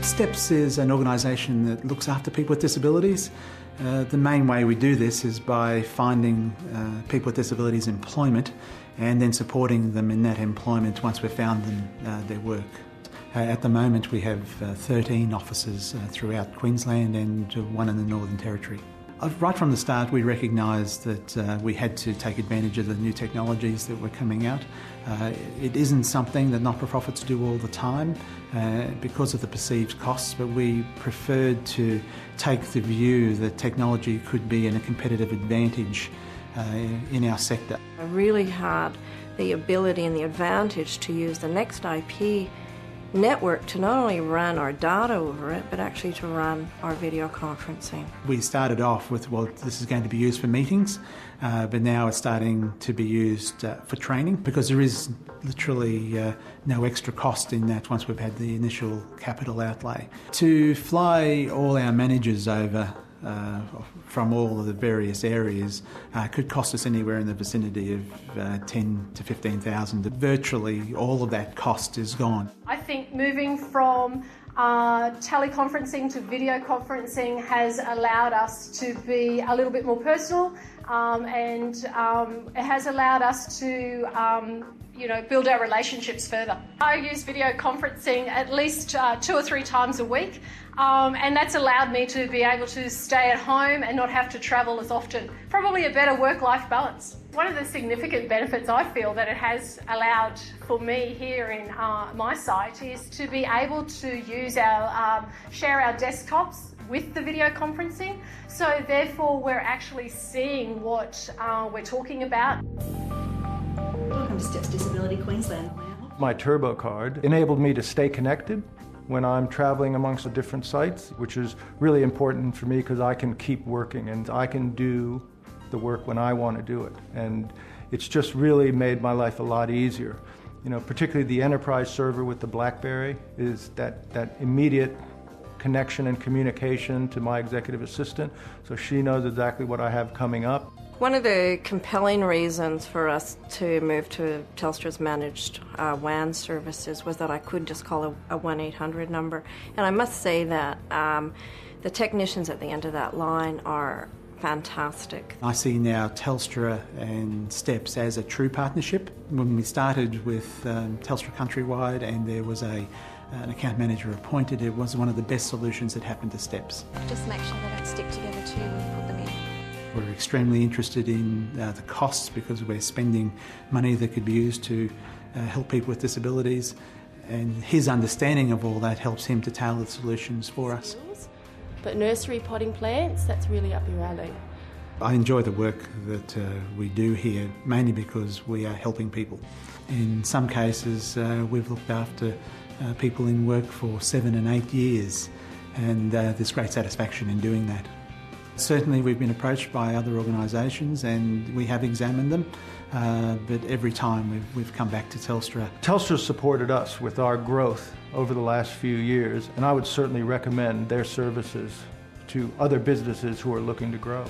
STEPS is an organisation that looks after people with disabilities. The main way we do this is by finding people with disabilities employment and then supporting them in that employment once we've found them their work. At the moment we have 13 offices throughout Queensland and one in the Northern Territory. Right from the start we recognised that we had to take advantage of the new technologies that were coming out. It isn't something that not-for-profits do all the time because of the perceived costs, but we preferred to take the view that technology could be a competitive advantage in our sector. I really had the ability and the advantage to use the Next IP network to not only run our data over it, but actually to run our video conferencing. We started off with, well, this is going to be used for meetings, but now it's starting to be used for training because there is literally no extra cost in that once we've had the initial capital outlay. To fly all our managers over from all of the various areas could cost us anywhere in the vicinity of $10,000 to $15,000. Virtually all of that cost is gone. I think moving from teleconferencing to video conferencing has allowed us to be a little bit more personal and it has allowed us to build our relationships further. I use video conferencing at least 2 or 3 times a week and that's allowed me to be able to stay at home and not have to travel as often. Probably a better work-life balance. One of the significant benefits I feel that it has allowed for me here in my site is to be able to use share our desktops with the video conferencing, so therefore we're actually seeing what we're talking about. Welcome to STEPS Disability Queensland. My Turbo card enabled me to stay connected when I'm traveling amongst the different sites, which is really important for me because I can keep working and I can do the work when I want to do it. And it's just really made my life a lot easier. Particularly the enterprise server with the BlackBerry is that immediate connection and communication to my executive assistant, so she knows exactly what I have coming up. One of the compelling reasons for us to move to Telstra's managed WAN services was that I could just call a 1-800 number. And I must say that the technicians at the end of that line are fantastic. I see now Telstra and STEPS as a true partnership. When we started with Telstra Countrywide and there was an account manager appointed, it was one of the best solutions that happened to STEPS. Just make sure they don't stick together too when you put them in. We're extremely interested in the costs because we're spending money that could be used to help people with disabilities, and his understanding of all that helps him to tailor the solutions for us. But nursery potting plants, that's really up your alley. I enjoy the work that we do here, mainly because we are helping people. In some cases we've looked after people in work for 7 and 8 years, and there's great satisfaction in doing that. Certainly we've been approached by other organisations and we have examined them, but every time we've come back to Telstra. Telstra supported us with our growth over the last few years, and I would certainly recommend their services to other businesses who are looking to grow.